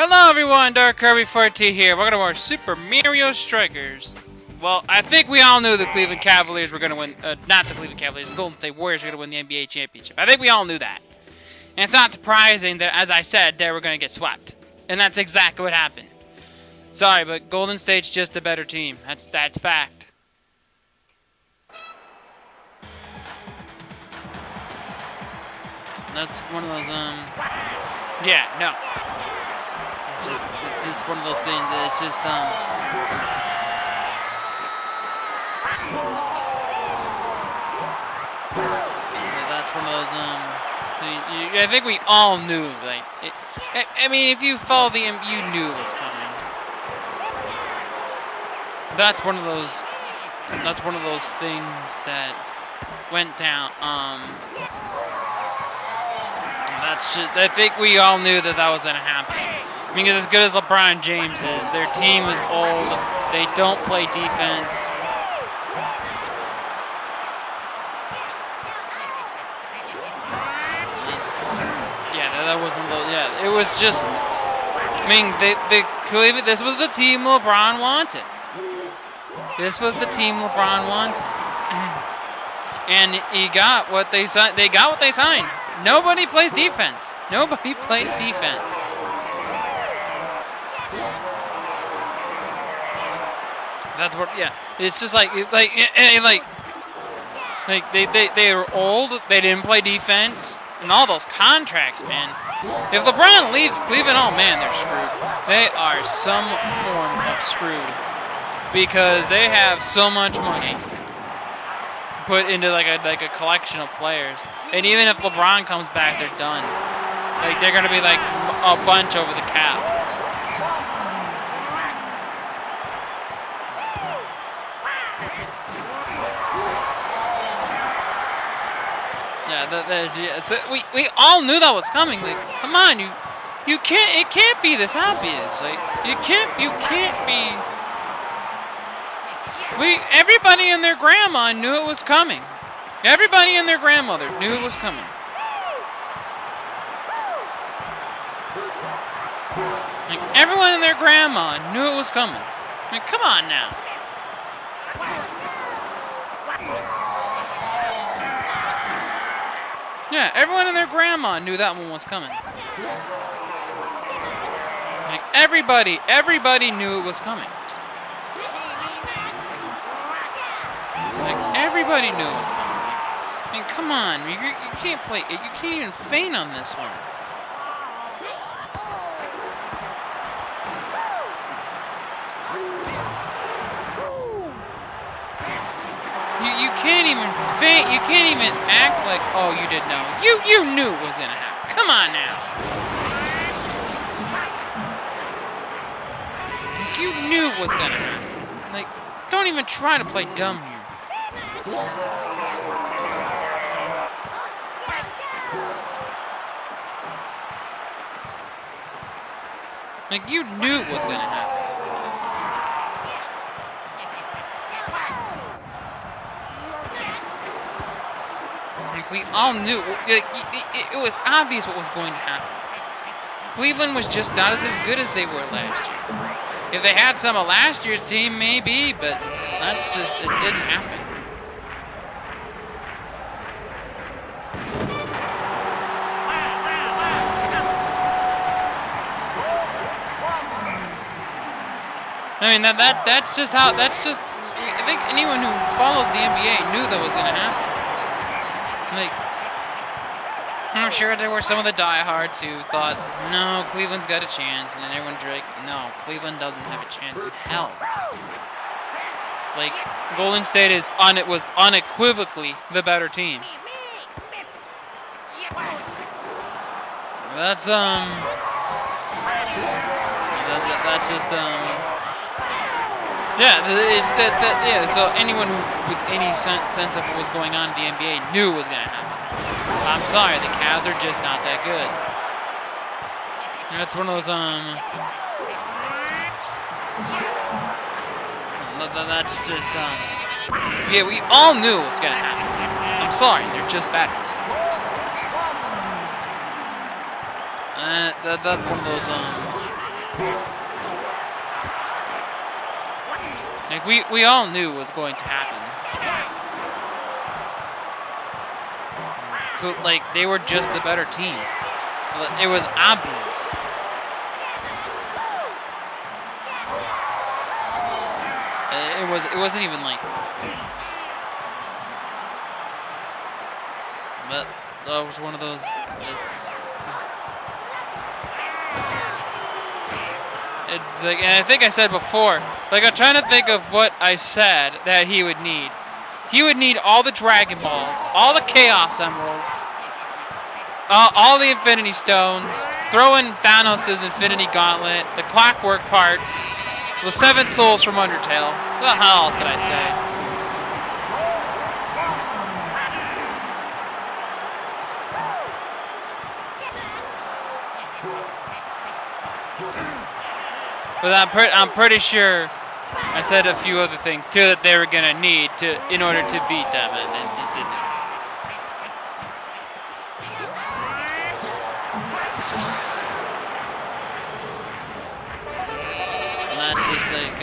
Hello everyone, Dark Kirby 4T here. Welcome to our Super Mario Strikers. Well, I think we all knew the Cleveland Cavaliers were going to win, not the Cleveland Cavaliers, the Golden State Warriors were going to win the NBA championship. I think we all knew that. And it's not surprising that, as I said, they were going to get swept. And that's exactly what happened. Sorry, but Golden State's just a better team. That's fact. That's one of those, yeah, no. It's just one of those things that it's just, that's one of those, I think we all knew, like, I mean, if you follow the, you knew it was coming. That's one of those things that went down, that's just, I think we all knew that was going to happen. Because as good as LeBron James is, their team is old. They don't play defense. That was one of those. Yeah, it was just. I mean, this was the team LeBron wanted. This was the team LeBron wanted, and he got what they signed. They got what they signed. Nobody plays defense. Nobody plays defense. That's what. Yeah, it's just like they were old. They didn't play defense, and all those contracts, man. If LeBron leaves Cleveland, oh man, they're screwed. They are some form of screwed because they have so much money put into like a collection of players, and even if LeBron comes back, they're done. Like they're gonna be like a bunch over the cap. Yeah, so we all knew that was coming. Like, come on, you can't. It can't be this obvious. Like, you can't be. Everybody and their grandma knew it was coming. Everybody and their grandmother knew it was coming. Like, everyone and their grandma knew it was coming. I mean, come on now. Yeah, everyone and their grandma knew that one was coming. Like, everybody knew it was coming. Like, everybody knew it was coming. I mean, come on, you can't play, you can't even feign on this one. You can't even feint, you can't even act like, oh, you didn't know. You knew it was gonna happen. Come on now. You knew it was gonna happen. Like, don't even try to play dumb here. Like, you knew it was gonna happen. We all knew. It was obvious what was going to happen. Cleveland was just not as good as they were last year. If they had some of last year's team, maybe, but that's just, it didn't happen. I mean, that's just how, I think anyone who follows the NBA knew that was going to happen. Like, I'm sure there were some of the diehards who thought, no, Cleveland's got a chance, and then everyone's like, no, Cleveland doesn't have a chance in hell. Like, Golden State was unequivocally the better team. That's just yeah, so anyone who, with any sense of what was going on in the NBA knew it was going to happen. I'm sorry, the Cavs are just not that good. That's one of those, that's just, yeah, we all knew it was going to happen. I'm sorry, they're just better. That's one of those, Like we all knew was going to happen. So, like they were just the better team. It was obvious. It wasn't even like that was one of those. Like, and I think I said before, like I'm trying to think of what I said that he would need. He would need all the Dragon Balls, all the Chaos Emeralds, all the Infinity Stones, throw in Thanos' Infinity Gauntlet, the Clockwork Parts, the 7 Souls from Undertale. What the hell else did I say? But I'm pretty sure I said a few other things too that they were gonna need in order to beat them, and just didn't. And that's just like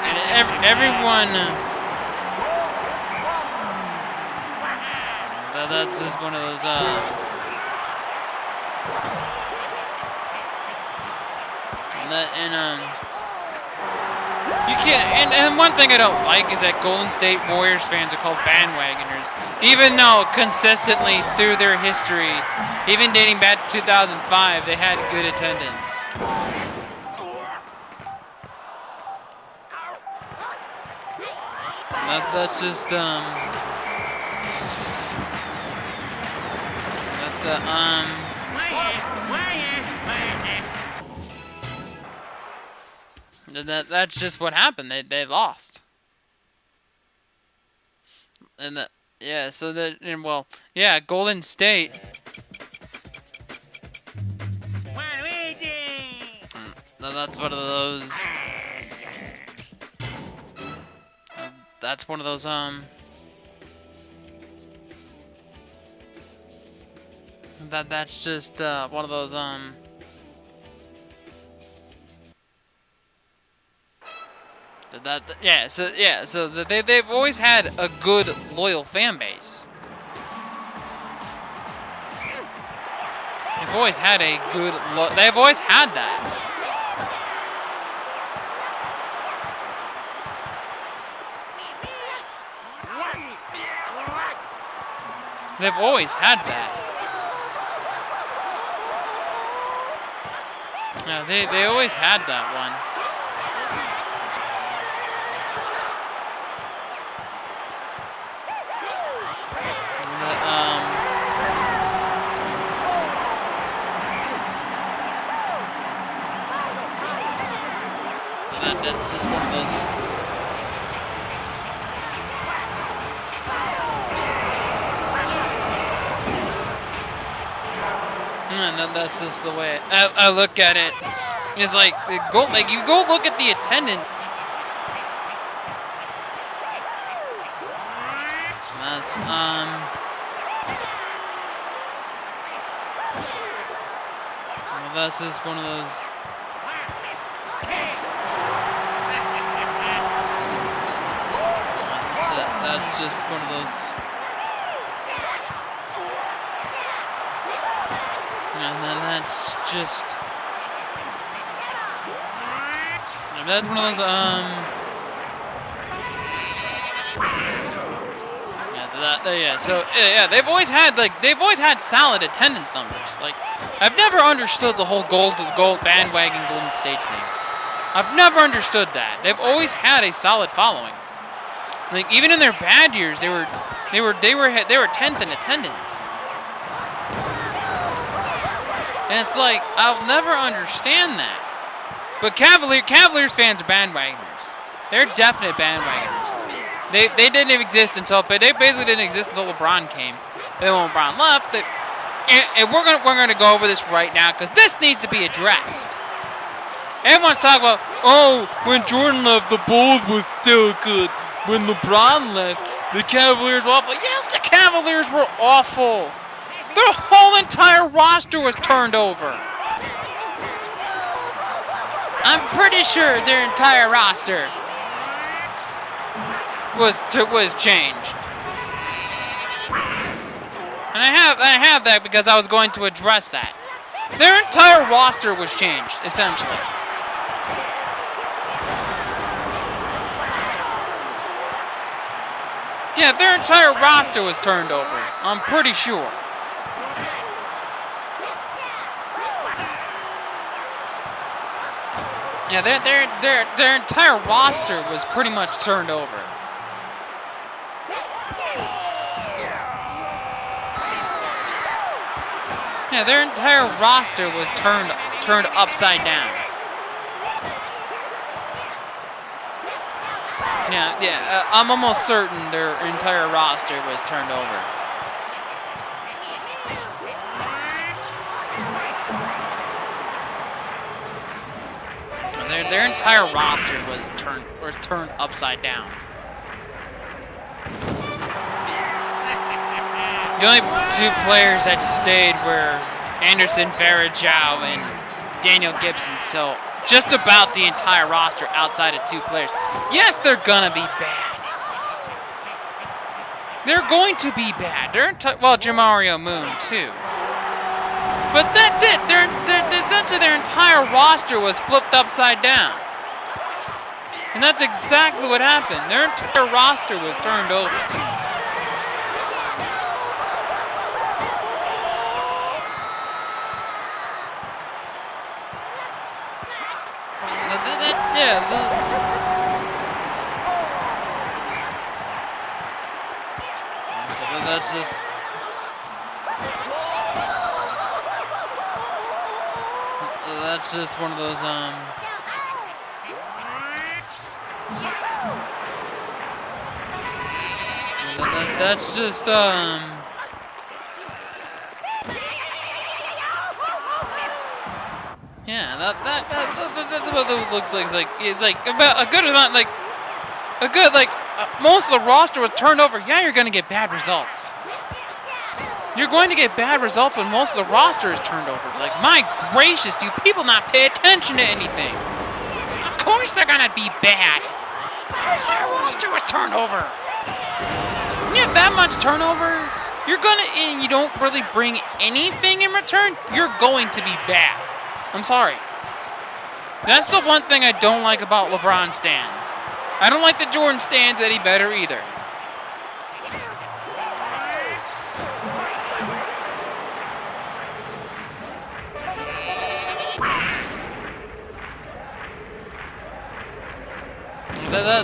and everyone. That's just one of those. You can't. And one thing I don't like is that Golden State Warriors fans are called bandwagoners, even though consistently through their history, even dating back to 2005, they had good attendance. That's just that's the That's just what happened. They lost, and yeah. So Golden State. Waluigi. That's one of those. That's one of those That's just one of those So they've always had a good loyal fan base. They've always had a good they've always had that. They've always had that. Yeah, they always had that one. That's just one of those. And that's just the way I look at it. It's like you go look at the attendance. That's well, that's just one of those. That's just one of those. And then that's just. That's one of those. Yeah. So yeah, they've always had solid attendance numbers. Like, I've never understood the whole gold bandwagon Golden State thing. I've never understood that. They've always had a solid following. Like, even in their bad years, they were 10th in attendance. And it's like, I'll never understand that. But Cavaliers fans are bandwagoners. They're definite bandwagoners. They didn't exist until LeBron came. And then when LeBron left, and we're gonna go over this right now because this needs to be addressed. Everyone's talking about, oh, when Jordan left, the Bulls was still good. When LeBron left, the Cavaliers were awful. Yes, the Cavaliers were awful. Their whole entire roster was turned over. I'm pretty sure their entire roster was changed. And I have that because I was going to address that. Their entire roster was changed, essentially. Yeah, their entire roster was turned over. I'm pretty sure. Yeah, their entire roster was pretty much turned over. Yeah, their entire roster was turned upside down. Yeah, I'm almost certain their entire roster was turned over. Their entire roster was turned upside down. The only two players that stayed were Anderson Varejao and Daniel Gibson, so just about the entire roster outside of two players. Yes, they're gonna be bad. They're going to be bad. Well, Jamario Moon too. But that's it. Essentially their entire roster was flipped upside down. And that's exactly what happened. Their entire roster was turned over. That's just one of those that's just yeah, that's what it looks like. It's like about a good amount, most of the roster was turned over. Yeah, you're gonna get bad results. You're going to get bad results when most of the roster is turned over. It's like, my gracious, do people not pay attention to anything? Of course they're gonna be bad. The entire roster was turned over. When you have that much turnover, and you don't really bring anything in return, you're going to be bad. I'm sorry. That's the one thing I don't like about LeBron stands. I don't like the Jordan stands any better either.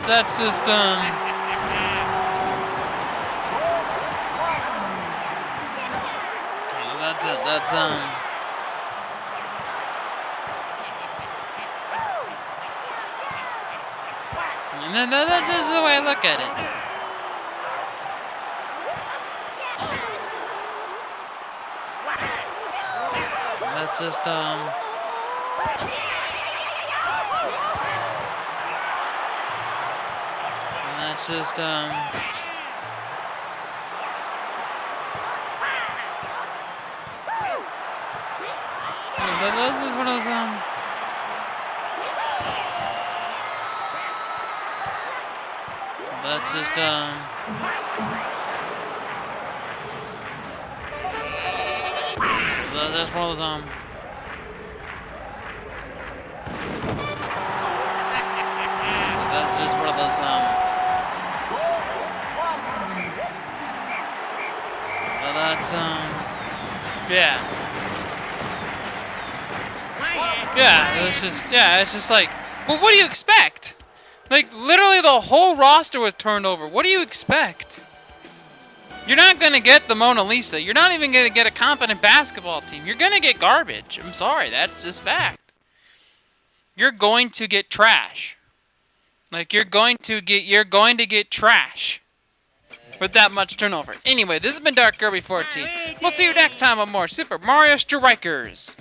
That's just and that's just the way I look at it. That's just That's just That's just one of those That's just That's one of those That's just one of those That's it's just like, well, what do you expect? Like, literally the whole roster was turned over. What do you expect? You're not going to get the Mona Lisa. You're not even going to get a competent basketball team. You're going to get garbage. I'm sorry, that's just fact. You're going to get trash. Like, you're going to get trash with that much turnover. Anyway, this has been Dark Kirby 14. We'll see you next time on more Super Mario Strikers.